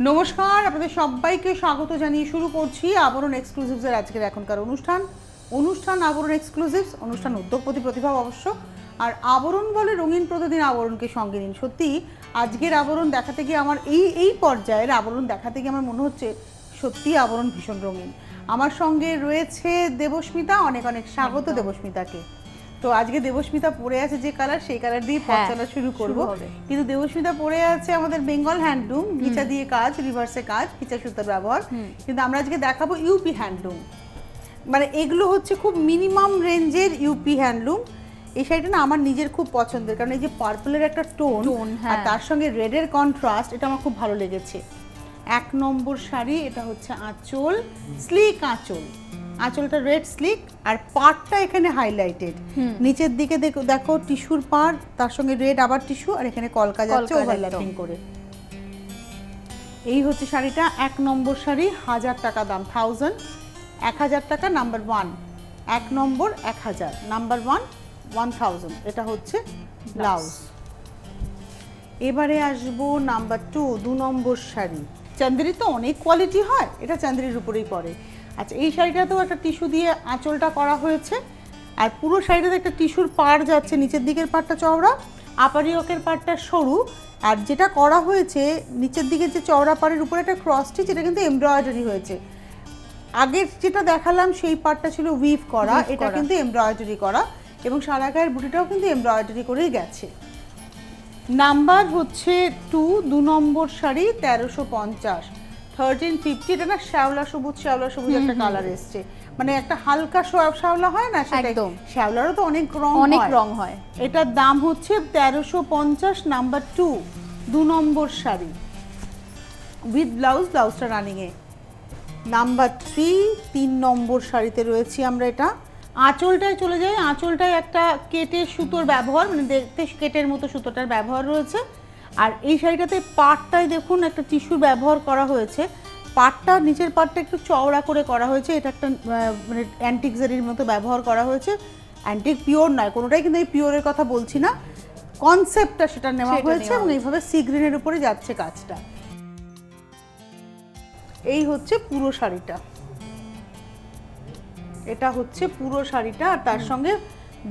নমস্কার, আপনাদের সবাইকে স্বাগত জানিয়ে শুরু করছি আবরণ এক্সক্লুসিভসের আজকের এখনকার অনুষ্ঠান আবরণ এক্সক্লুসিভস, অনুষ্ঠান উদ্যোগপতি প্রতিভা অবশ্য। আর আবরণ বলে রঙিন প্রতিদিন আবরণকে সঙ্গে নিন। সত্যি আজকের আবরণ দেখাতে গিয়ে আমার এই পর্যায়ের আবরণ দেখাতে গিয়ে আমার মনে হচ্ছে সত্যি আবরণ ভীষণ রঙিন। আমার সঙ্গে রয়েছে দেবস্মিতা, অনেক অনেক স্বাগত দেবস্মিতাকে। তো আজকে দেবস্মিতা পরে আছে যে কালার, সেই কালার দিয়ে পথ চলা শুরু করব। কিন্তু দেবস্মিতা পরে আছে আমাদের বেঙ্গল হ্যান্ডলুম, ঘিচা দিয়ে কাজ, রিভার্সে কাজ, ঘিচা সুতার ব্যবহার। কিন্তু আমরা আজকে দেখাবো ইউপি হ্যান্ডলুম। মানে এগুলো হচ্ছে খুব মিনিমাম রেঞ্জের ইউপি হ্যান্ডলুম। এই শাড়িটা না আমার নিজের খুব পছন্দের, কারণ এই যে পার্পলের একটা টোন আর তার সঙ্গে রেডের কন্ট্রাস্ট, এটা আমার খুব ভালো লেগেছে। 1 নম্বর শাড়ি, এটা হচ্ছে আঁচল, স্লিক আঁচল। আঁচলটা রেড স্লিক আর পাড়টা এখানে হাইলাইটেড। নিচের দিকে দেখো টিস্যুর পাড়, তার সঙ্গে রেড আবার টিস্যু, আর এখানে কলকা যাচ্ছে ওভারল্যাপিং করে। এই হচ্ছে শাড়িটা, 1 নম্বর শাড়ি, 1000 টাকা দাম, 1000 টাকা, নাম্বার 1। 1 নম্বর 1000, নাম্বার 1 1000। এটা হচ্ছে ব্লাউজ। এবারে আসবো নাম্বার 2 নম্বর শাড়ি। চান্দেরি তো অনেক কোয়ালিটি হয়, এটা চান্দেরির উপরেই পড়ে। আচ্ছা, এই শাড়িটাতেও একটা টিস্যু দিয়ে আঁচলটা করা হয়েছে, আর পুরো শাড়িটাতে একটা টিস্যুর পাড় যাচ্ছে, নিচের দিকের পাড়টা চওড়া, আপারিয়কের পাড়টা সরু। আর যেটা করা হয়েছে নিচের দিকে যে চওড়া পাড়ের উপরে একটা ক্রস স্টিচ, এটা কিন্তু এমব্রয়ডারি হয়েছে। আগের যেটা দেখালাম সেই পার্টটা ছিল উইভ করা, এটা কিন্তু এমব্রয়ডারি করা, এবং সারা গায়ের বুটিটাও কিন্তু এমব্রয়ডারি করেই গেছে। নাম্বার হচ্ছে 2 নম্বর শাড়ি, 1350, 1350। এটা না শ্যাওলা সবুজ একটা কালার এসছে, মানে একটা হালকা শ্যাওলা হয় না, সেটাই। শ্যাওলারও তো অনেক রং হয়। এটার দাম হচ্ছে 1350, number 2 number sari with blouse, ব্লাউজটা রানিং এ। নাম্বার 3 নম্বর শাড়িতে রয়েছি আমরা। এটা আঁচলটায় চলে যাই, আঁচলটায় একটা কেটের সুতোর ব্যবহার, মানে দেখতে কেটের মতো সুতোটার ব্যবহার রয়েছে। আর এই শাড়িটাতে পাড়টায় দেখুন একটা টিস্যুর ব্যবহার করা হয়েছে। পাড়টা, নিচের পাড়টা একটু চওড়া করে করা হয়েছে। এটা একটা মানে অ্যান্টিক জারির মতো ব্যবহার করা হয়েছে। অ্যান্টিক পিওর নয় কোনোটাই, কিন্তু এই পিওরের কথা বলছি না, কনসেপ্টটা সেটা নেওয়া হয়েছে, এবং এইভাবে সি গ্রিনের উপরে যাচ্ছে কাজটা। এই হচ্ছে পুরো শাড়িটা, এটা হচ্ছে পুরো শাড়িটা। আর তার সঙ্গে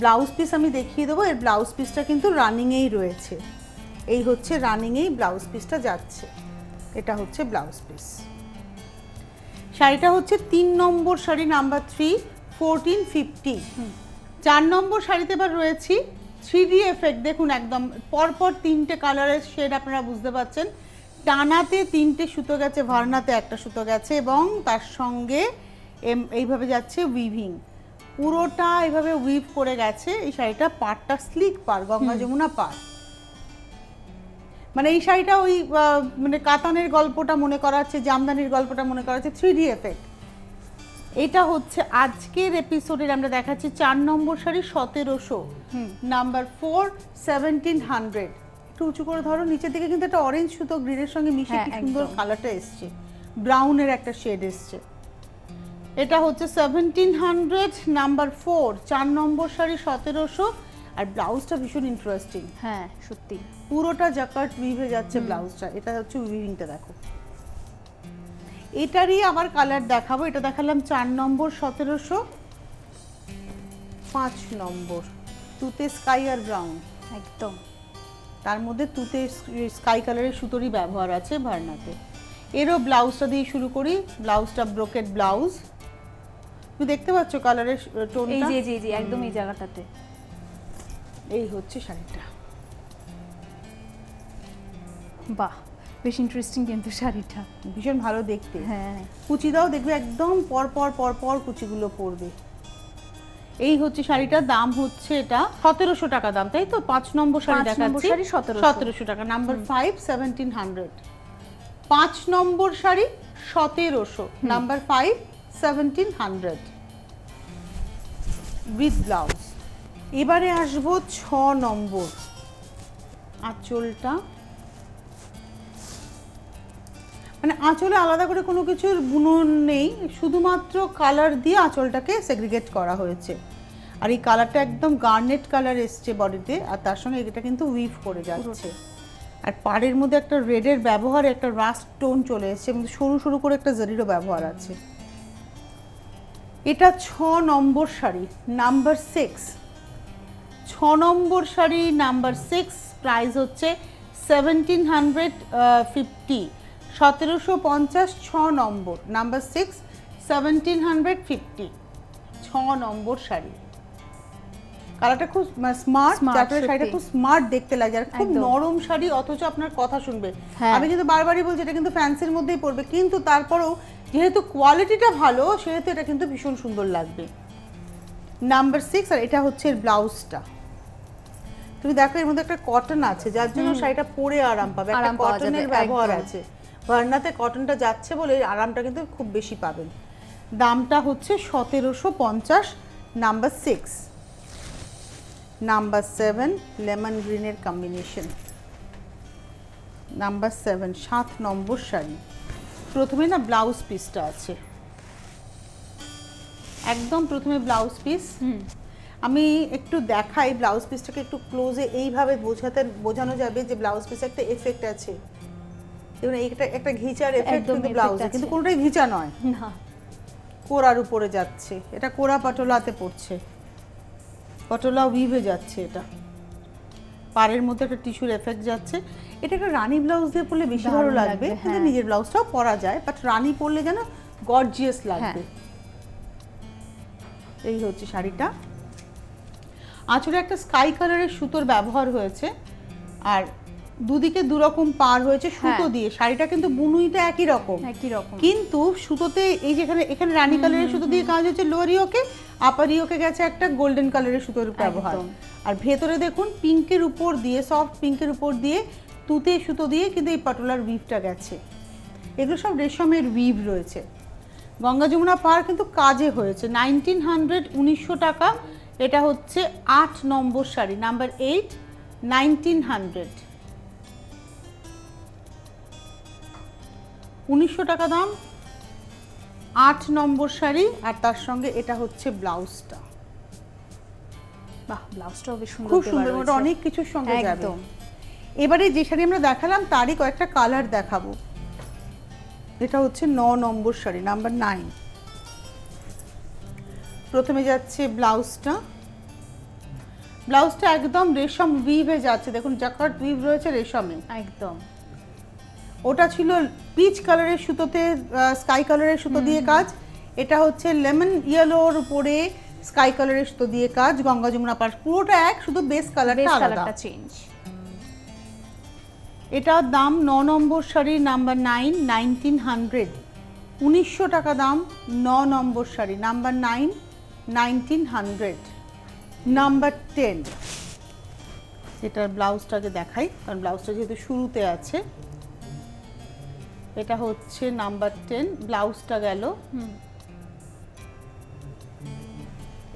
ব্লাউজ পিস আমি দেখিয়ে দেবো। এর ব্লাউজ পিসটা কিন্তু রানিংয়েই রয়েছে। এই হচ্ছে রানিংয়েই ব্লাউজ পিসটা যাচ্ছে। এটা হচ্ছে ব্লাউজ পিস। শাড়িটা হচ্ছে 3 নম্বর শাড়ি, নাম্বার 3, 1450। 4 নম্বর শাড়িতে এবার রয়েছি 3D এফেক্ট। দেখুন একদম পরপর 3টে কালারের শেড, আপনারা বুঝতে পারছেন। টানাতে 3টে সুতো গেছে, ভার্নাতে একটা সুতো গেছে, এবং তার সঙ্গে এইভাবে যাচ্ছে উইভিং, পুরোটা এইভাবে উইভ করে গেছে। এই শাড়িটা পাড়টা স্লিক পাড়, গঙ্গা যমুনা পাড়। মানে এই শাড়িটা ওই মানে কাতানের গল্পটা মনে করাচ্ছে, জামদানির গল্পটা মনে করাচ্ছে, 3D এফেক্ট। এটা হচ্ছে আজকের এপিসোডের আমরা দেখাচ্ছি 4 নম্বর শাড়ি, 1700, নাম্বার 4, 1700। একটু উঁচু করে ধরো, নিচের দিকে কিন্তু একটা অরেঞ্জ সুতো গ্রিনের সঙ্গে মিশিয়ে কি সুন্দর কালারটা এসছে, ব্রাউনের একটা শেড এসছে। এটা হচ্ছে 1700, নাম্বার 4, 4 নম্বর শাড়ি, 1700। আর ব্লাউজটা ভীষণ ইন্টারেস্টিং। হ্যাঁ সত্যি, পুরোটা জাকার্ড উইভে যাচ্ছে ব্লাউজটা। এটা হচ্ছে উইভিংটা দেখো। এটারই আবার কালার দেখাবো। এটা দেখালাম 4 নম্বর, 1700। 5 নম্বর, তুতে স্কাই আর ব্রাউন, একদম তার মধ্যে তুতে স্কাই কালারের সুতোরই ব্যবহার আছে ভার্নাতে। এরও ব্লাউজটা দিয়ে শুরু করি। ব্লাউজটা ব্রোকেড ব্লাউজ, তুমি দেখতে পাচ্ছ কালারের টোনটা, এই যে একদম এই জায়গাটাতে। এই হচ্ছে শাড়িটা। বাহ, বেশ ইন্টারেস্টিং কিন্তু শাড়িটা, ভীষণ ভালো দেখতে। হ্যাঁ, কুচি দাও, দেখবে একদম পর কুচিগুলো পড়বে। এই হচ্ছে শাড়িটার দাম হচ্ছে এটা 1700 টাকা দাম, তাই তো? 5 নম্বর শাড়ি দেখাচ্ছি, 1700 টাকা, number 5, 1700। 5 number sari 1700, number 5, 1700 with blouse. এবারে আসবো 6 নম্বর। আঁচলটা, মানে আঁচলে আলাদা করে কোনো কিছুর বুনন নেই, শুধুমাত্র কালার দিয়ে আঁচলটাকে সেগ্রিগেট করা হয়েছে। আর এই কালারটা একদম গার্নেট কালার এসছে বডিতে, আর তার সঙ্গে এটা কিন্তু উইভ করে যাচ্ছে। আর পাড়ের মধ্যে একটা রেডের ব্যবহার, একটা রাস্ট টোন চলে এসেছে এবং সরু সরু করে একটা জারিরও ব্যবহার আছে। এটা 6 নম্বর শাড়ি, নাম্বার 6। 6 নম্বর শাড়ি নাম্বার 6, প্রাইস হচ্ছে 1750, 1750, 6 নম্বর, নাম্বার 6, 1750, 6 নম্বর শাড়ি। কালারটা খুব স্মার্ট, যার শাড়িটা খুব স্মার্ট দেখতে লাগে, আর খুব নরম শাড়ি, অথচ আপনার কথা শুনবে। আমি কিন্তু বারবারই বলছি এটা কিন্তু ফ্যান্সির মধ্যেই পড়বে, কিন্তু তারপরেও যেহেতু কোয়ালিটিটা ভালো সেহেতু এটা কিন্তু ভীষণ সুন্দর লাগবে। নাম্বার 6, আর এটা হচ্ছে এর ব্লাউজটা। তুমি দেখো এর মধ্যে একটা কটন আছে, যার জন্য শাড়িটা পরে আরাম পাবে, একটা কটনের ব্যবহার আছে। ভার্নাতে কটনটা যাচ্ছে বলে আরামটা কিন্তু খুব বেশি পাবেন। দামটা হচ্ছে 1750, নাম্বার 6। নাম্বার 7, লেমন গ্রিনের কম্বিনেশন, নাম্বার 7, 7 নম্বর শাড়ি। প্রথমে না ব্লাউজ পিসটা আছে, একদম প্রথমে ব্লাউজ পিস। আমি একটু দেখাই ব্লাউজ পিসটাকে একটু ক্লোজে, এইভাবে বোঝানো যাবে যে ব্লাউজ পিসে একটা এফেক্ট আছে। দেখুন এইটা একটা ঘিচার এফেক্ট কিন্তু ব্লাউজে, কিন্তু কোনোটাই ঘিচা নয়, না, কোরার উপরে যাচ্ছে। এটা কোরা পাটোলাতে পড়ছে, পাটোলা উইভে যাচ্ছে। এটা পাড়ের মধ্যে একটা টিস্যুর এফেক্ট যাচ্ছে। এটা একটা রানী ব্লাউজ দিয়ে পরলে বেশি ভালো লাগবে, কিন্তু নিজের ব্লাউজটাও পরা যায়, বাট রানী পরলে যেন গর্জিয়াস লাগবে। এই হচ্ছে শাড়িটা। আঁচলে একটা স্কাই কালারের সুতোর ব্যবহার হয়েছে, আর দুদিকে দুরকম পার হয়েছে সুতো দিয়ে। শাড়িটা কিন্তু বুনুইটা একই রকম, কিন্তু সুতোতে এই যেখানে এখানে রানী কালারের সুতো দিয়ে কাজ হচ্ছে লোয়ার ইয়োকে, আপার ইয়োকে গেছে একটা গোল্ডেন কালারের সুতোর ব্যবহার। আর ভেতরে দেখুন পিঙ্কের উপর দিয়ে, সফট পিঙ্কের উপর দিয়ে তুতে সুতো দিয়ে কিন্তু এই পাটোলার উইভটা গেছে। এগুলো সব রেশমের উইভ রয়েছে। গঙ্গা যমুনা পার কিন্তু কাজে হয়েছে। 1900, 1900 টাকা। এটা হচ্ছে 8 নম্বর শাড়ি, নাম্বার 8, 1900, 1900 টাকা দাম, 8 নম্বর শাড়ি। আর তার সঙ্গে এটা হচ্ছে ব্লাউজটা। বাহ, ব্লাউজটাও বেশ সুন্দর, খুব সুন্দর, ওটা অনেক কিছুর সঙ্গে যাবে। এবারে যে শাড়ি আমরা দেখালাম তারই কয়েকটা কালার দেখাবো। এটা হচ্ছে 9 নম্বর শাড়ি, নাম্বার 9। প্রথমে যাচ্ছে ব্লাউজটা। ব্লাউজটা একদম রেশম উইভে যাচ্ছে, দেখুন জাকার্ড উইভ রয়েছে রেশমে একদম। ওটা ছিল পিচ কালারের সুতোতে স্কাই কালারের সুতো দিয়ে কাজ। এটা হচ্ছে লেমন ইয়েলোর উপরে স্কাই কালারের সুতো দিয়ে কাজ। গঙ্গা যমুনা পার পুরোটা এক, শুধু বেস কালারটা আলাদা চেঞ্জ। এটার দাম 9 নম্বর শাড়ি, নাম্বার 9, 1900, 1900 টাকা দাম। 9 নম্বর শাড়ি, নাম্বার 9, 1900। নাম্বার 10, এটার ব্লাউজটাকে দেখাই, কারণ ব্লাউজটা যেহেতু শুরুতে আছে। এটা হচ্ছে নাম্বার 10, ব্লাউজটা গেল।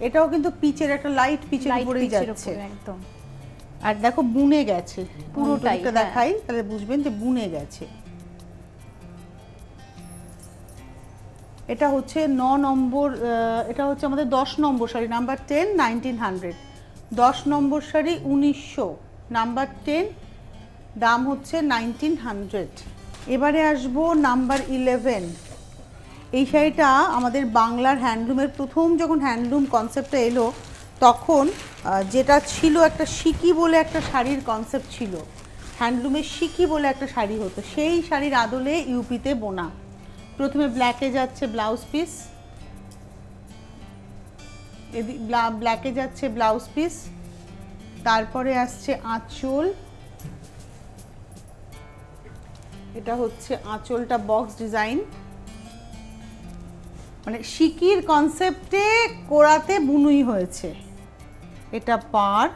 এটাও কিন্তু পিচের, একটা লাইট পিচের উপরেই যাচ্ছে একদম। আর দেখো বুনে গেছে পুরোটাই, দেখাই তাহলে বুঝবেন যে বুনে গেছে। এটা হচ্ছে 9 নম্বর, এটা হচ্ছে আমাদের 10 নম্বর শাড়ি, নাম্বার 10, 1900, 10 নম্বর শাড়ি 1900, নাম্বার 10, দাম হচ্ছে 1900। এবারে আসবো নাম্বার 11। এই শাড়িটা আমাদের বাংলার হ্যান্ডলুমের প্রথম যখন হ্যান্ডলুম কনসেপ্টটা এলো, তখন যেটা ছিল একটা সিকি বলে একটা শাড়ির কনসেপ্ট ছিল, হ্যান্ডলুমের সিকি বলে একটা শাড়ি হতো, সেই শাড়ির আদলে ইউপিতে বোনা। প্রথমে ব্ল্যাকে যাচ্ছে ব্লাউজ পিস, ব্ল্যাকে যাচ্ছে ব্লাউজ পিস, তারপরে আসছে আঁচল। এটা হচ্ছে আঁচলটা বক্স ডিজাইন, মানে সিকির কনসেপ্টে কোরাতে বুনুই হয়েছে। এটা পাড়।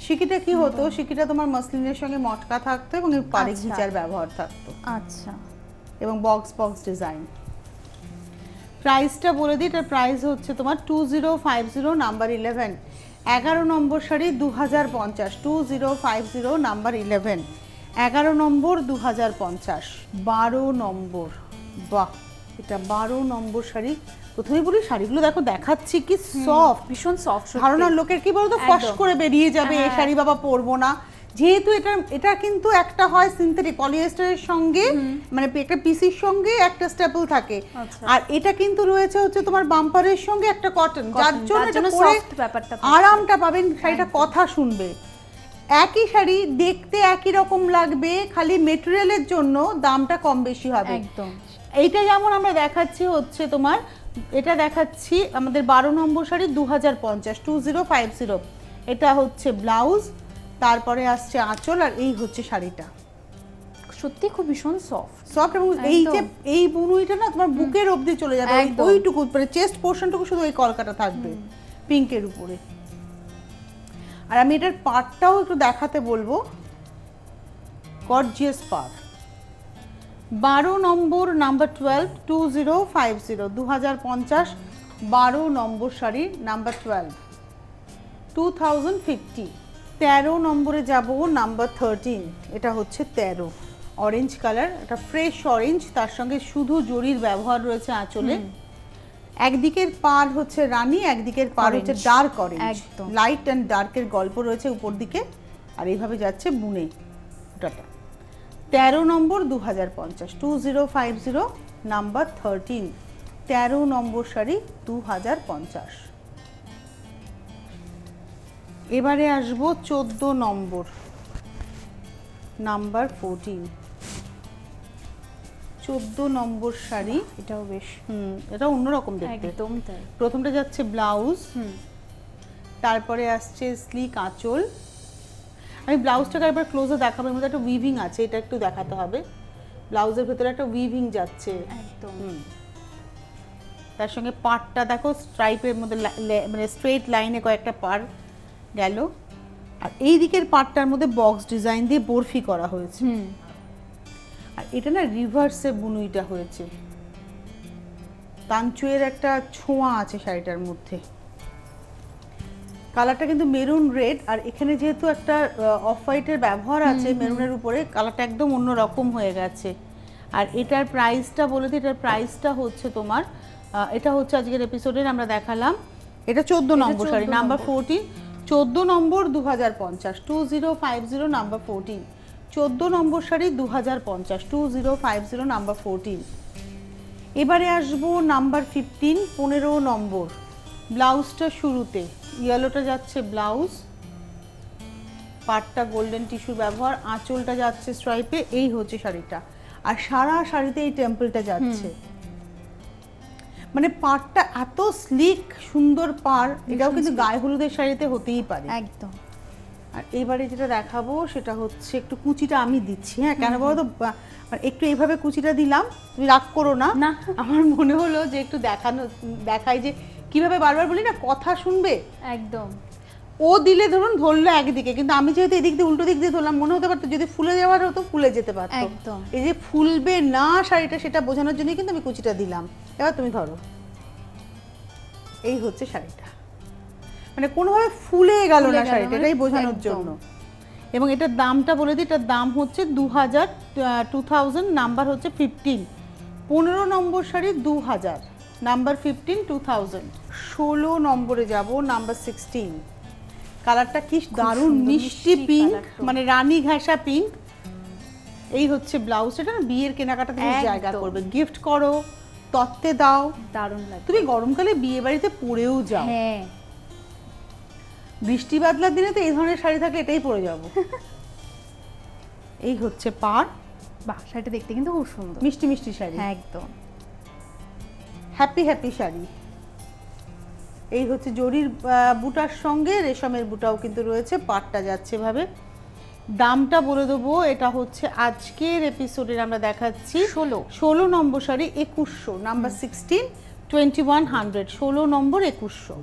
সিকিটা কি হতো, সিকিটা তোমার মসলিনের সঙ্গে মটকা থাকতো এবং এর পাড়ে ঘিচার ব্যবহার থাকতো। আচ্ছা। এবং বক্স ডিজাইন। প্রাইসটা বলে দিই, এটার প্রাইস হচ্ছে তোমার 2050, নাম্বার 11, 11 নম্বর শাড়ি 2050, 2050, নাম্বার 11, 11 নম্বর 2050, 12 নম্বর। বাহ, এটা 12 নম্বর শাড়ি। প্রথমে বলি শাড়িগুলো দেখো দেখাচ্ছি কি সফট, ভীষণ সফট। ধারণার লোকের কি বলতো ফস করে বেরিয়ে যাবে এই শাড়ি বাবা পরবো না, যেহেতু এটা কিন্তু একটা হয় সিনথেটিক পলিয়েস্টারের সঙ্গে মানে একটা পিসির সঙ্গে একটা স্টেপল থাকে, আচ্ছা। আর এটা কিন্তু রয়েছে হচ্ছে তোমার বাম্পারের সঙ্গে একটা কটন, যার জন্য এটা পরে সফট ব্যাপারটা পাচ্ছি। আরামটা পাবেন, শাড়িটা কথা শুনবে। একই শাড়ি দেখতে একই রকম লাগবে, খালি মেটেরিয়ালের জন্য দামটা কম বেশি হবে। একদম এইটা যেমন আমরা দেখাচ্ছি হচ্ছে তোমার, এটা দেখাচ্ছি আমাদের 12 নম্বর শাড়ি 2050 2050। এটা হচ্ছে ব্লাউজ, তারপরে আসছে আঁচল, আর এই হচ্ছে শাড়িটা। সত্যি খুব ভীষণ সফট। সফট, এবং এই যে এই বুনুইটা না তোমার বুকের অবধি চলে যাবে, একদম। ওইটুকু মানে চেস্ট পোর্শনটুকু শুধু ওই কলকাটা থাকবে পিঙ্কের উপরে। আর আমি এটার পাড়টাও একটু দেখাতে বলবো, গর্জিয়াস পাড়। 12 নম্বর নাম্বার 12 2050 2050, 12 নম্বর শাড়ি নাম্বার 12 2050। 13 নম্বরে যাব নাম্বার 13, এটা হচ্ছে 13, অরেঞ্জ কালার, এটা ফ্রেশ অরেঞ্জ, তার সঙ্গে শুধু জরির ব্যবহার রয়েছে আঁচলে। একদিকের পার হচ্ছে রানী, একদিকের পার হচ্ছে ডার্ক অরেঞ্জ, একদম। লাইট অ্যান্ড ডার্কের গল্প রয়েছে উপর দিকে, আর এইভাবে যাচ্ছে বুনে ওটাটা। 13 নম্বর 2050 2050 নাম্বার 13, 13 নম্বর শাড়ি 2050। এবারে আসবো 14 নম্বর নাম্বার 14, 14 নম্বর শাড়ি। এটাও বেশ এটা অন্যরকম দেখতে। একদম তাই। প্রথমটা যাচ্ছে ব্লাউজ, তারপরে আসছে স্লিক আঁচল। আমি ব্লাউজটাকে একবার ক্লোজে দেখাবো, এর মধ্যে একটা উইভিং আছে, এটা একটু দেখাতে হবে। ব্লাউজের ভেতরে একটা উইভিং যাচ্ছে একদম তার সঙ্গে পাড়টা দেখো স্ট্রাইপের মধ্যে মানে স্ট্রেট লাইনে কয়েকটা পাড় গেল, আর এই দিকের পাড়টার মধ্যে বক্স ডিজাইন দিয়ে বরফি করা হয়েছে। আর এটা না রিভার্সে বুনুইটা হয়েছে, তাঞ্চুয়ের একটা ছোঁয়া আছে শাড়িটার মধ্যে। কালারটা কিন্তু মেরুন রেড, আর এখানে যেহেতু একটা অফ হোয়াইটের ব্যবহার আছে মেরুনের উপরে, কালারটা একদম অন্য রকম হয়ে গেছে। আর এটার প্রাইসটা বলে দিই, এটার প্রাইসটা হচ্ছে তোমার এটা হচ্ছে আজকের এপিসোডের আমরা দেখালাম, এটা 14 নম্বর শাড়ি নাম্বার 14, 14 নম্বর 2050 2050 নাম্বার 14, 14 নম্বর শাড়ি 2050 2050 নাম্বার 14। এবারে আসবো নাম্বার 15, 15 নম্বর। ব্লাউজটা শুরুতে ইয়েলোটা যাচ্ছে ব্লাউজ, পাটটা গোল্ডেন টিস্যুর ব্যবহার, আঁচলটা যাচ্ছে স্ট্রাইপে, এই হচ্ছে শাড়িটা। আর সারা শাড়িতে এই টেম্পলটা যাচ্ছে, মানে পাড়টা এত স্লিক সুন্দর পাড়, এটাও কিন্তু গায়ে হলুদের শাড়িতে হতেই পারে একদম। আর এবারে যেটা দেখাবো সেটা হচ্ছে একটু কুচিটা আমি দিচ্ছি, হ্যাঁ কেন বলো তো, একটু এইভাবে কুচিটা দিলাম, তুমি রাগ করো না, না। আমার মনে হলো যে একটু দেখাই যে কিভাবে, বারবার বলি না কথা শুনবে, একদম ও দিলে ধরুন ধরলো একদিকে, কিন্তু আমি যেহেতু এদিক দিয়ে উল্টো দিক দিয়ে ধরলাম, মনে হতে পারতো যদি ফুলে যাওয়ার হতো ফুলে যেতে পারতো। একদম। এই যে ফুলবে না শাড়িটা সেটা বোঝানোর জন্যই কিন্তু আমি কুচিটা দিলাম। এবার তুমি ধরো, এই হচ্ছে শাড়িটা, মানে কোনোভাবে ফুলে গেল না শাড়িটা, এটাই বোঝানোর জন্য। এবং এটার দামটা বলে দিই, এটার দাম হচ্ছে 2000 নাম্বার হচ্ছে 15, 15 নম্বর শাড়ি 2000 নাম্বার 15 2000। 16 নম্বরে যাব নাম্বার 16, কালারটা কি দারুণ মিষ্টি পিঙ্ক, মানে রানী ঘাসা পিঙ্ক। এই হচ্ছে ব্লাউজ, এটা না বিয়ের কেনাকাটা তুমি জায়গা করবে, গিফট করো, তত্ত্বে দাও, দারুণ লাগে। তুমি গরমকালে বিয়ে বাড়িতে পরেও যাও, হ্যাঁ বৃষ্টি বাদলার দিনে তো এই ধরনের শাড়ি থাকলে এটাই পরে যাব। এই হচ্ছে পাড়, বাহ শাড়িটা দেখতে কিন্তু খুব সুন্দর, মিষ্টি মিষ্টি শাড়ি, একদম হ্যাপি হ্যাপি শাড়ি। এই হচ্ছে জরির বুটার সঙ্গে রেশমের বুটাও কিন্তু রয়েছে, পাড়টা যাচ্ছে ভাবে। দামটা বলে দেবো, এটা হচ্ছে আজকের এপিসোডের আমরা দেখাচ্ছি 16 নম্বর শাড়ি 2100 নাম্বার 16 2100, 16 নম্বর 2100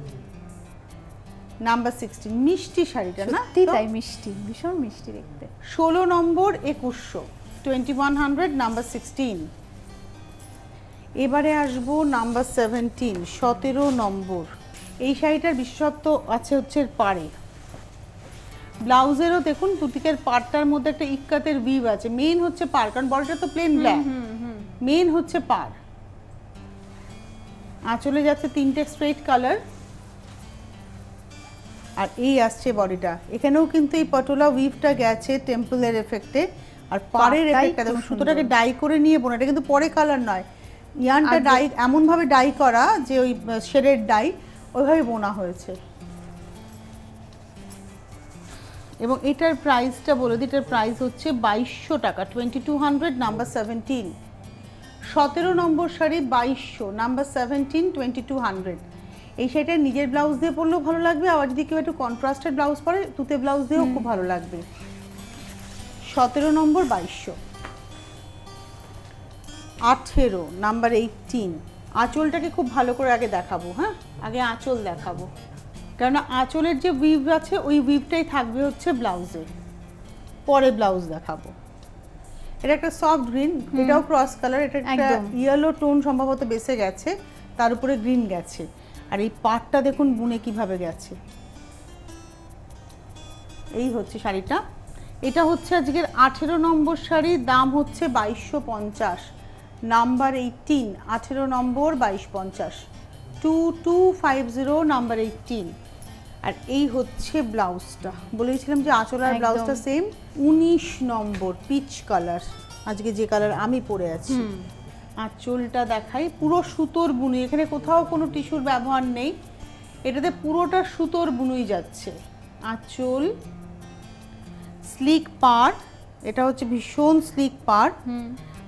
নাম্বার 16, মিষ্টি শাড়িটা না, সত্যি তাই মিষ্টি, ভীষণ মিষ্টি দেখতে। 16 নম্বর 2100 2100 নাম্বার 16। এবারে আসবো নাম্বার 17, 17 নম্বর। এই শাড়িটার বিশেষত্ব আছে হচ্ছে পাড়ে, ব্লাউজেরও দেখুন দুদিকের পাড়টার মধ্যে একটা ইক্কাতের ভিভ আছে, মেইন হচ্ছে পাড়, কারণ বডিটা তো প্লেন ব্ল্যাক, মেইন হচ্ছে পাড়। আঁচলে যাচ্ছে 3টে স্ট্রেট কালার, আর এই আসছে বডিটা, এখানেও কিন্তু এই পটোলা উইভটা গেছে টেম্পলের এফেক্টে, আর পাড়ের পাড়টাই এফেক্টটা দেখুন, খুব সুতোটাকে সুন্দর। ডাই করে নিয়ে বোনা, এটা কিন্তু পরে কালার নয়, ইয়ানটা আগে- ডাই এমনভাবে ডাই করা যে ওই শেডের ডাই ওইভাবে বোনা হয়েছে। এবং এটার প্রাইসটা বলে দিই, এটার প্রাইস হচ্ছে 2200 টাকা, 2200, নাম্বার 17। 17 নম্বর শাড়ি 2200, নাম্বার 17, 2200। এই শাড়িটা নিজের ব্লাউজ দিয়ে পরলেও ভালো লাগবে, আবার যদি কেউ একটু কন্ট্রাস্টেড ব্লাউজ পরে তুতে ব্লাউজ দিয়েও খুব ভালো লাগবে। 17 নম্বর 2200। 18, নাম্বার 18। আঁচলটাকে খুব ভালো করে আগে দেখাবো, হ্যাঁ আগে আঁচল দেখাবো, কেননা আঁচলের যে উইভ আছে ওই উইভটাই থাকবে হচ্ছে ব্লাউজে, পরে ব্লাউজ দেখাবো। এটা একটা সফট গ্রিন, এটাও ক্রস কালার, এটা একটা একদম। ইয়েলো টোন সম্ভবত বেসে গেছে, তার উপরে গ্রিন গেছে, আর এই পাটটা দেখুন বুনে কিভাবে গেছে। এই হচ্ছে শাড়িটা, এটা হচ্ছে আজকের 18 নম্বর শাড়ি, দাম হচ্ছে 2250, নাম্বার 18, 18 নম্বর 2250, 2250, নাম্বার 18। আর এই হচ্ছে ব্লাউজটা, বলেছিলাম যে আঁচল আর একদম। ব্লাউজটা সেম। 19 নম্বর পিচ কালার, আজকে যে কালার আমি পরে আছি। আঁচলটা দেখাই, পুরো সুতোর বুনি, এখানে কোথাও কোনো টিস্যুর ব্যবহার নেই, এটাতে পুরোটা সুতোর বুনুই যাচ্ছে। আঁচল স্লিক পাড়, এটা হচ্ছে ভীষণ স্লিক পাড়,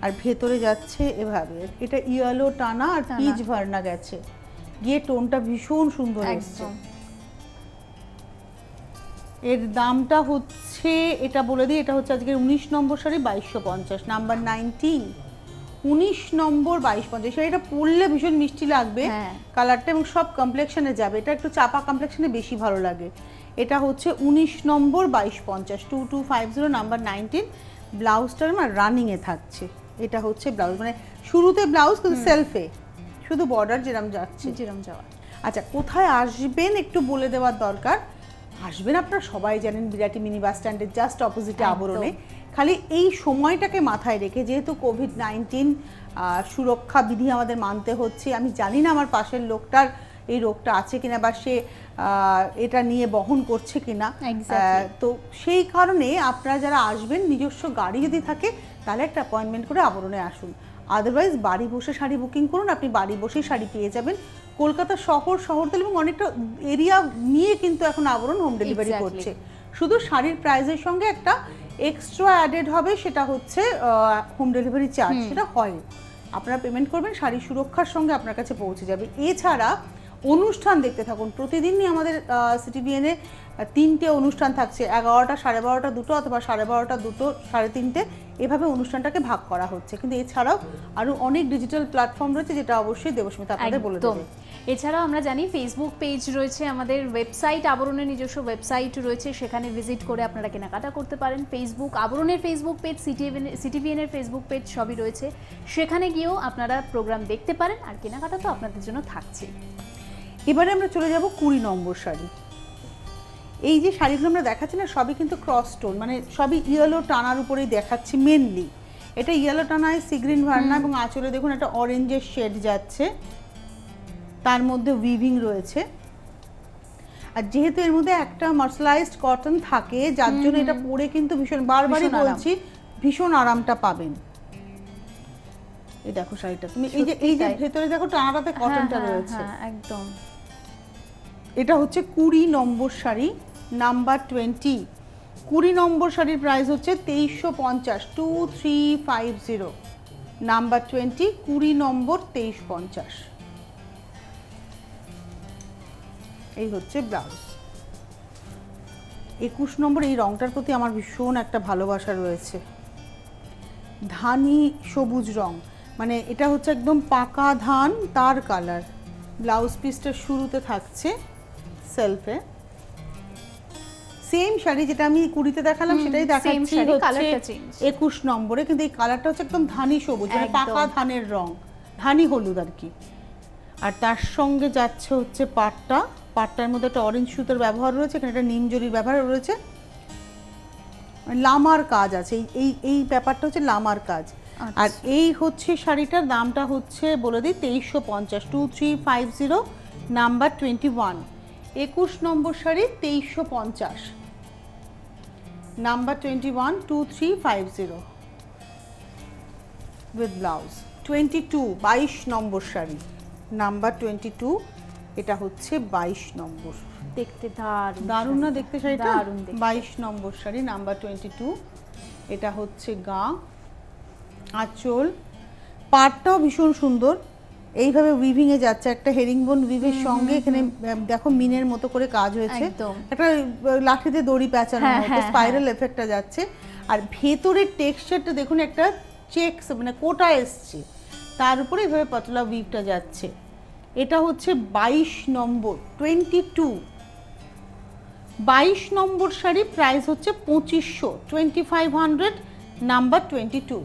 আর ভেতরে যাচ্ছে এভাবে, এটা ইয়েলো টানা আর টানা। পিচ ভার্না গেছে, গিয়ে টোনটা ভীষণ সুন্দর এসছে। একদম। এর দামটা হচ্ছে, এটা বলে দিই, এটা হচ্ছে আজকের 19 নম্বর শাড়ি 2250, নাম্বার 19, 19 নম্বর 2250। শাড়িটা পরলে ভীষণ মিষ্টি লাগবে হ্যাঁ। কালারটা, এবং সব কমপ্লেকশনে যাবে, এটা একটু চাপা কমপ্লেকশনে বেশি ভালো লাগে। এটা হচ্ছে 19 নম্বর 2250, 2250, নাম্বার 19। ব্লাউজটার না রানিংয়ে থাকছে, এটা হচ্ছে ব্লাউজ, মানে শুরুতে ব্লাউজ কিন্তু সেলফে, শুধু বর্ডার যেরকম যাচ্ছে। যেরম যাওয়া। আচ্ছা, কোথায় আসবেন একটু বলে দেওয়ার দরকার। আসবেন আপনারা সবাই জানেন, বিরাটি মিনি বাস স্ট্যান্ডের জাস্ট অপোজিটে একদম। আবরণে। খালি এই সময়টাকে মাথায় রেখে, যেহেতু কোভিড-19 সুরক্ষা বিধি আমাদের মানতে হচ্ছে, আমি জানি না আমার পাশের লোকটার এই রোগটা আছে কিনা, বা সে এটা নিয়ে বহন করছে কিনা, Exactly. তো সেই কারণে আপনারা যারা আসবেন, নিজস্ব গাড়ি যদি থাকে তাহলে একটা অ্যাপয়েন্টমেন্ট করে আবরণে আসুন, আদারওয়াইজ বাড়ি বসে শাড়ি বুকিং করুন, আপনি বাড়ি বসেই শাড়ি পেয়ে যাবেন। কলকাতা শহরতলি এবং অনেকটা এরিয়া নিয়ে কিন্তু এখন আবরণ হোম ডেলিভারি Exactly. করছে। শুধু শাড়ির প্রাইসের সঙ্গে একটা এক্সট্রা অ্যাডেড হবে, সেটা হচ্ছে হোম ডেলিভারি চার্জ, সেটা হয়, আপনারা পেমেন্ট করবেন, শাড়ি সুরক্ষার সঙ্গে আপনার কাছে পৌঁছে যাবে। এছাড়া অনুষ্ঠান দেখতে থাকুন, প্রতিদিনই আমাদের সিটিভিএনে 3টে অনুষ্ঠান থাকছে, 11টা, 12:30, 2টো, অথবা 12:30, 2টো, 3:30, এভাবে অনুষ্ঠানটাকে ভাগ করা হচ্ছে। কিন্তু এছাড়াও আরও অনেক ডিজিটাল প্ল্যাটফর্ম রয়েছে, যেটা অবশ্যই দেবস্মিতা আপনাদের বলে একদম। দেবে। এছাড়াও আমরা জানি ফেসবুক পেজ রয়েছে, আমাদের ওয়েবসাইট, আবরণের নিজস্ব ওয়েবসাইট রয়েছে, সেখানে ভিজিট করে আপনারা কেনাকাটা করতে পারেন। ফেসবুক, আবরণের ফেসবুক পেজ, সিটিভিএনের ফেসবুক পেজ সবই রয়েছে, সেখানে গিয়েও আপনারা প্রোগ্রাম দেখতে পারেন, আর কেনাকাটা তো আপনাদের জন্য থাকছে। এবারে আমরা চলে যাব 20 নম্বর শাড়ি। এই যে শাড়িগুলো আমরা দেখাচ্ছি না, সবই কিন্তু ক্রস টোন, মানে সবই ইয়েলো টানার উপরেই দেখাচ্ছি মেনলি। এটা ইয়েলো টানায় সিগ্রিন ভার্না, এবং আঁচলে দেখুন একটা অরেঞ্জের শেড যাচ্ছে, তার মধ্যে উইভিং রয়েছে, আর যেহেতু এর মধ্যে একটা মার্শালাইজড কটন থাকে, যার জন্য এটা পরে কিন্তু ভীষণ, বারবারই ভীষণ আরাম। বলছি, ভীষণ আরামটা পাবেন। এই দেখো শাড়িটা, তুমি এই যে সত্যিই তাই। ভেতরে দেখো টানাটাতে কটনটা হ্যাঁ, রয়েছে। হ্যাঁ, একদম। এটা হচ্ছে 20 নম্বর শাড়ি, নাম্বার 20। 20 নম্বর শাড়ির প্রাইস হচ্ছে 2350, 2350, নাম্বার 20, 20 নম্বর 2350। এই হচ্ছে ব্লাউজ। 21 নম্বর, এই রংটার প্রতি আমার ভীষণ একটা ভালোবাসা রয়েছে, ধানি সবুজ রং, মানে এটা হচ্ছে একদম পাকা ধান, তার কালার। ব্লাউজ পিসটা শুরুতে থাকছে সেলফে, সেম শাড়ি যেটা আমি 20-তে দেখালাম সেটাই দেখাচ্ছি, শাড়ি, হচ্ছে কালারটা চেঞ্জ। 21 নম্বরে, কিন্তু এই কালারটা হচ্ছে একদম ধানি সবুজ, মানে একদম। পাকা ধানের রং, ধানি হলুদ আর কি। আর তার সঙ্গে যাচ্ছে হচ্ছে পাটটা, পাটটার মধ্যে একটা অরেঞ্জ সুতোর ব্যবহার রয়েছে, এখানে একটা নিম জরির ব্যবহার রয়েছে, লামার কাজ আছে, এই এই ব্যাপারটা হচ্ছে লামার কাজ। আর এই হচ্ছে শাড়িটার দামটা হচ্ছে বলে দিই 2350, 2350, number 21। 21 number sari 2350, number 21 2350 with blouse. 22 number sari, number 22, এটা হচ্ছে 22 নম্বর। দেখতে দারুণ দারুণ না দেখতে শাড়িটা? দারুণ দেখতে। 22 নম্বর শাড়ি, নাম্বার 22, এটা হচ্ছে গা, আঁচল, পাড়টাও ভীষণ সুন্দর, এইভাবে উইভিং এ যাচ্ছে, একটা হেরিংবোন উইভের সঙ্গে এখানে দেখো মিনের মতো করে কাজ হয়েছে, একদম। একটা লাঠিতে দড়ি প্যাঁচানো হ্যাঁ, মতো হ্যাঁ, স্পাইরাল এফেক্টটা যাচ্ছে। আর ভেতরের টেক্সচারটা দেখুন, একটা চেকস মানে কোটা এসছে, তার উপরে এইভাবে পাতলা উইভটা যাচ্ছে। এটা হচ্ছে 22 নম্বর, 22 নম্বর শাড়ি, প্রাইস হচ্ছে 2500, 2500, নাম্বার 22,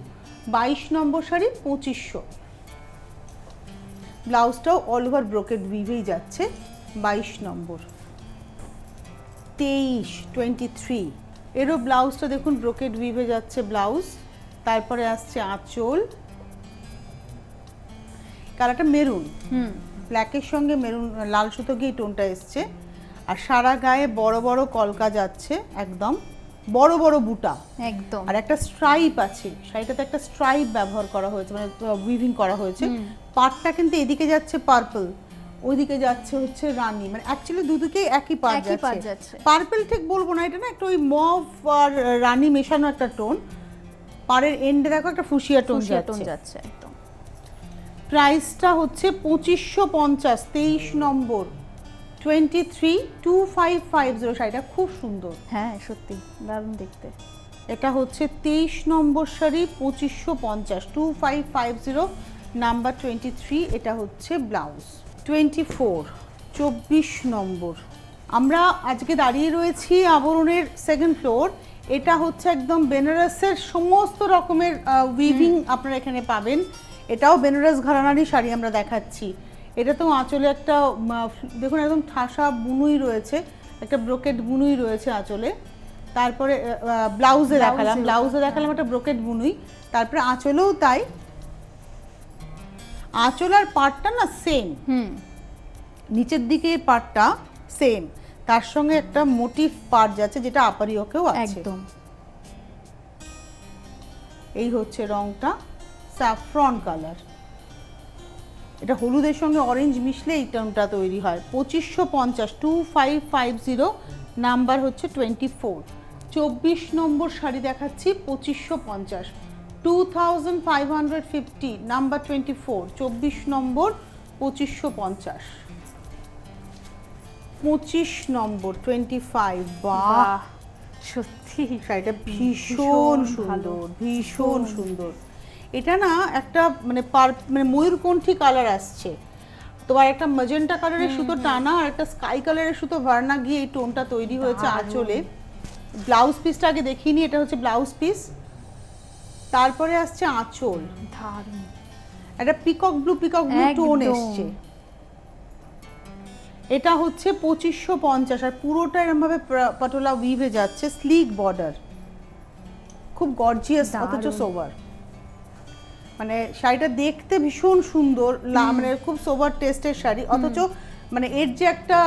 22 নম্বর শাড়ি 2500। ব্লাউজটাও অল ওভার ব্রোকেড উইভেই যাচ্ছে। 22 নম্বর। 23 এরও ব্লাউজটা দেখুন ব্রোকেড উইভে যাচ্ছে ব্লাউজ, তারপরে আসছে আঁচল, কালারটা মেরুন, ব্ল্যাকের সঙ্গে মেরুন লাল সুতো গিয়ে টোনটা এসছে। আর সারা গায়ে বড় বড় কলকা যাচ্ছে, একদম বড় বড় বুটা, একদম। আর একটা স্ট্রাইপ আছে, শাড়িটাতে একটা স্ট্রাইপ ব্যবহার করা হয়েছে, মানে উইভিং করা হয়েছে। পাড়টা কিন্তু এদিকে যাচ্ছে পার্পল, ওইদিকে যাচ্ছে হচ্ছে রানী, মানে অ্যাকচুয়ালি দুদিকে একই পাড় একই পাড় যাচ্ছে। যাচ্ছে। পার্পল ঠিক বলবো না, এটা না একটা ওই মভ আর রানী মেশানো একটা টোন। পাড়ের এন্ডে দেখো একটা ফুসিয়া টোন ফুসিয়া টোন যাচ্ছে। যাচ্ছে একদম। প্রাইসটা হচ্ছে 2550, 23 নম্বর, 232550। শাড়িটা খুব সুন্দর। হ্যাঁ সত্যি দারুণ দেখতে। এটা হচ্ছে 23 নম্বর শাড়ি, 2550, 2550, নাম্বার 23, এটা হচ্ছে ব্লাউজ। 24 নম্বর। আমরা আজকে দাঁড়িয়ে রয়েছি আবরণের সেকেন্ড ফ্লোর। এটা হচ্ছে একদম বেনারসের সমস্ত রকমের উইভিং আপনারা এখানে পাবেন। এটাও বেনারস ঘরানারই শাড়ি আমরা দেখাচ্ছি। এটা তো আঁচলে একটা দেখুন একদম ঠাসা বুনুই রয়েছে, একটা ব্রোকেড বুনুই রয়েছে আঁচলে। তারপরে ব্লাউজে দেখালাম একটা ব্রোকেড বুনুই, তারপরে আঁচলেও তাই। আঁচল আর পাড়টা না সেম, নিচের দিকে পাড়টা সেম, তার সঙ্গে একটা মোটিভ পাড় যাচ্ছে যেটা আপারিওকেও আছে একদম। এই হচ্ছে রংটা স্যাফরন কালার, এটা হলুদের সঙ্গে অরেঞ্জ মিশলে এই টোনটা তৈরি হয়। 2550, 2550, নাম্বার হচ্ছে 24। 24 নম্বর শাড়ি দেখাচ্ছি 2550, 2550, নাম্বার 24, 24 নম্বর 2550। 25 নম্বর 25, বাহ সত্যি শাড়িটা ভীষণ ভালো। সুন্দর, ভীষণ সুন্দর। এটা না একটা মানে মানে ময়ূরকণ্ঠী কালার আসছে, তোমার একটা ম্যাজেন্টা কালারের সুতো টানা আর একটা স্কাই কালারের সুতো ভার্না গিয়ে এই টোনটা তৈরি হয়েছে আঁচলে। ব্লাউজ পিসটা আগে দেখিয়ে নি, এটা হচ্ছে ব্লাউজ পিস, তারপরে আসছে আঁচল, দারুণ একটা পিকক ব্লু টোন এসছে। এটা হচ্ছে 2550, আর পুরোটা এরকম ভাবে পাটোলা উইভে যাচ্ছে, স্লিক বর্ডার, খুব গর্জিয়াস অথচ সোবার। মানে শাড়িটা দেখতে ভীষণ সুন্দর, মানে খুব সোবার টেস্টের শাড়ি, অথচ মানে এর যে একটা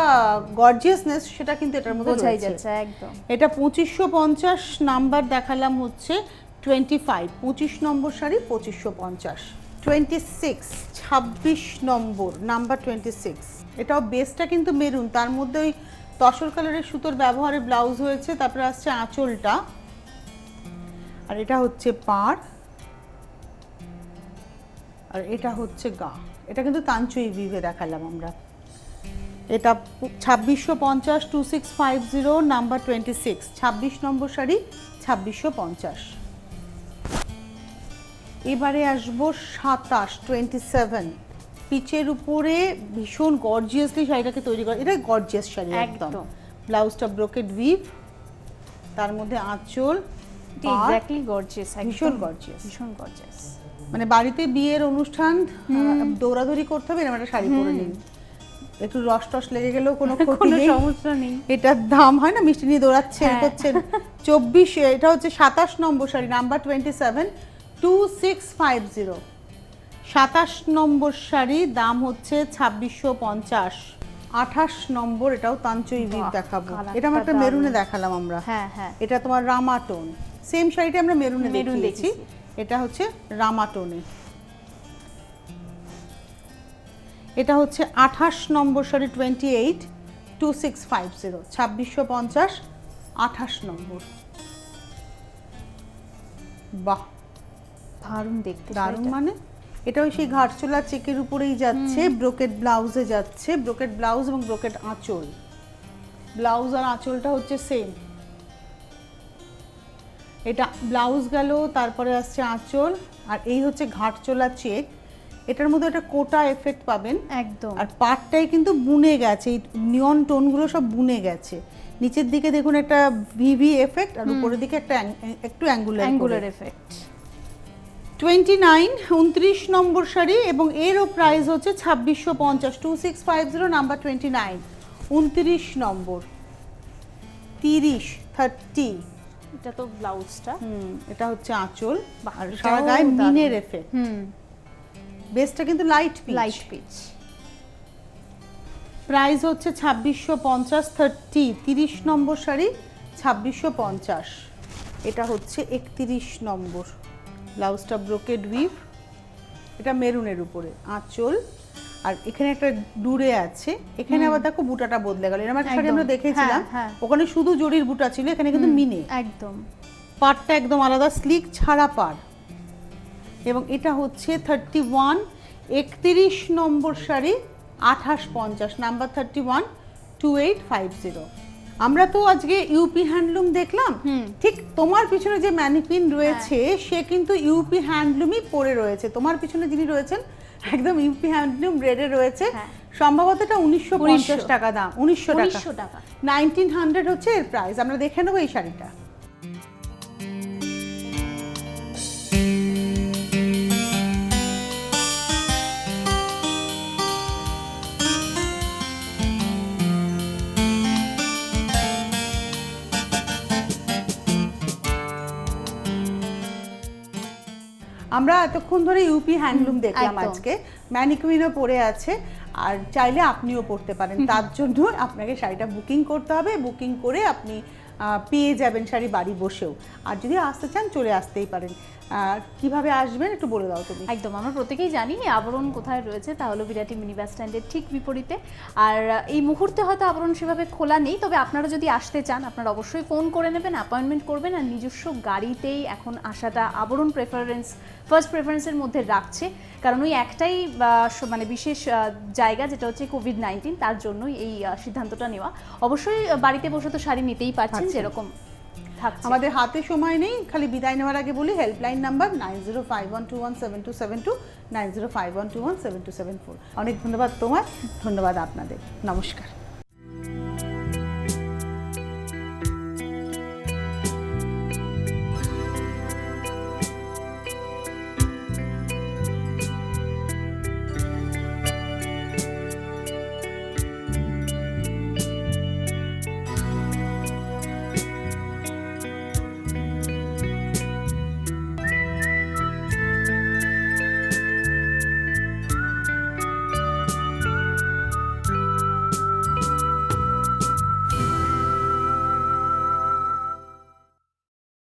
গর্জিয়াসনেস সেটা কিন্তু এটার মধ্যে বোঝাই রয়েছে। যাচ্ছে একদম। এটা 2550, নাম্বার দেখালাম হচ্ছে 25, 25 নম্বর শাড়ি 2550। 26 নম্বর, নাম্বার 26, এটাও বেসটা কিন্তু মেরুন, তার মধ্যে ওই তসর কালারের সুতোর ব্যবহারে ব্লাউজ হয়েছে, তারপরে আসছে আঁচলটা, আর এটা হচ্ছে পাড়, আর এটা হচ্ছে গা। এটা কিন্তু কাঞ্চুই উইভে দেখালাম আমরা। এটা 2650, 2650, নাম্বার 26, 26 নম্বর শাড়ি 2650। এবারে আসবো 27, পিচের উপরে ভীষণ গর্জিয়াসলি শাড়িটাকে তৈরি করে, এটা গর্জিয়াস শাড়ি একদম। ব্লাউজটা ব্রোকেড উইভ, তার মধ্যে আঁচল, এক্স্যাক্টলি গর্জিয়াস, ভীষণ গর্জিয়াস, ভীষণ গর্জিয়াস। মানে বাড়িতে বিয়ের অনুষ্ঠান দৌড়াদৌড়ি করতে হবে, এরকম একটা শাড়ি পরে নিন, একটু রস টস লেগে গেলেও কোনো সমস্যা নেই। এটার দাম হয় না, মিষ্টি নিয়ে দৌড়াচ্ছেন করছেন। 24, এটা হচ্ছে 27 নম্বর শাড়ি, নাম্বার 27, 2650, 27 নম্বর শাড়ি, দাম হচ্ছে 2650। 28 নম্বর, এটাও তাঞ্চই উইভ বাহ, দেখাবো। কালারটা এটা আমরা একটা দারুণ। মেরুনে দেখালাম আমরা। হ্যাঁ হ্যাঁ এটা তোমার রামাটোন, সেম শাড়িটা আমরা মেরুনে মেরুন দেখিয়েছি। দেখেছি। এটা হচ্ছে রামাটোনে, এটা হচ্ছে 28 নম্বর শাড়ি 28 2650, 2650, 28 নম্বর। বাহ দারুণ দেখতে দারুণ, শাড়িটা। মানে এটাও সেই ঘাটচোলা চেকের উপরেই যাচ্ছে, ব্রোকেট ব্লাউজে যাচ্ছে, ব্রোকেট ব্লাউজ এবং ব্রোকেট আঁচল। ব্লাউজ আর আঁচলটা হচ্ছে সেম। এটা ব্লাউজ গেল, তারপরে আসছে আঁচল, আর এই হচ্ছে ঘাটচোলা চেক। এটার মধ্যে একটা কোটা এফেক্ট পাবেন একদম। আর পাটটাই কিন্তু বুনে গেছে, এই নিয়ন টোনগুলো সব বুনে গেছে। নিচের দিকে দেখুন একটা ভিভি এফেক্ট, আর উপরের দিকে একটা একটু অ্যাঙ্গুলার এফেক্ট। 29 29 নম্বর শাড়ি এবং এরও প্রাইস হচ্ছে 2650, 2650 নাম্বার 29, 29 নম্বর, 30 30। এটা তো ব্লাউজটা। এটা হচ্ছে আঁচল, বাহ, আর এটাও সারা গায়ে দারুণ। মিনের এফেক্ট। বেসটা কিন্তু লাইট লাইট পিচ। প্রাইস হচ্ছে 2650, 30 30 নম্বর শাড়ি 2650। এটা হচ্ছে 31 নম্বর, ব্লাউজটা ব্রোকেড উইভ, এটা মেরুনের উপরে আঁচল, আর এখানে একটা ডুরে আছে। এখানে আবার দেখো বুটাটা বদলে গেল। এরকম একটা শাড়ি একদম। আমরা দেখেছিলাম, হ্যাঁ, হ্যাঁ। ওখানে শুধু জরির বুটা ছিল, এখানে কিন্তু মিনে। একদম। পাড়টা একদম আলাদা, স্লিক ছাড়া পাড়। এবং এটা হচ্ছে 31 31 নম্বর শাড়ি 2850, নাম্বার 31 2850। আমরা তো আজকে ইউপি হ্যান্ডলুম দেখলাম, ঠিক তোমার পিছনে যে ম্যানিকুইন রয়েছে সে কিন্তু ইউপি হ্যান্ডলুমই পরে রয়েছে। তোমার পিছনে যিনি রয়েছেন একদম ইউপি হ্যান্ডলুম রেডে রয়েছে। হ্যাঁ। সম্ভবত এটা 1950 টাকা দাম, 1900 টাকা, 1900 টাকা। 1900 হচ্ছে এর প্রাইস। আমরা দেখে নেবো এই শাড়িটা। আমরা এতক্ষণ ধরে ইউপি হ্যান্ডলুম দেখলাম, একদম। আজকে ম্যানিকুইনও পরে আছে, আর চাইলে আপনিও পরতে পারেন। তার জন্য আপনাকে শাড়িটা বুকিং করতে হবে, বুকিং করে আপনি পেয়ে যাবেন শাড়ি বাড়ি বসেও। আর যদি আসতে চান চলে আসতেই পারেন। আর কিভাবে আসবেন একটু বলে দাও তুমি। একদম, আমরা প্রত্যেকেই জানি আবরণ কোথায় রয়েছে, তা হলো বিরাটি মিনি বাস স্ট্যান্ডের ঠিক বিপরীতে। আর এই মুহূর্তে হয়তো আবরণ সেভাবে খোলা নেই, তবে আপনারা যদি আসতে চান আপনারা অবশ্যই ফোন করে নেবেন, অ্যাপয়েন্টমেন্ট করবেন। আর নিজস্ব গাড়িতেই এখন আসাটা আবরণ ফার্স্ট প্রেফারেন্সের মধ্যে রাখছে, কারণ ওই একটাই মানে বিশেষ জায়গা যেটা হচ্ছে কোভিড-19, তার জন্যই এই সিদ্ধান্তটা নেওয়া। অবশ্যই বাড়িতে বসে তো শাড়ি নিতেই পারছেন, যেরকম থাকছে। আমাদের হাতে সময় নেই, খালি বিদায় নেওয়ার আগে বলি হেল্পলাইন নাম্বার 9051217272, 9051217274। অনেক ধন্যবাদ তোমার, ধন্যবাদ আপনাদের, নমস্কার।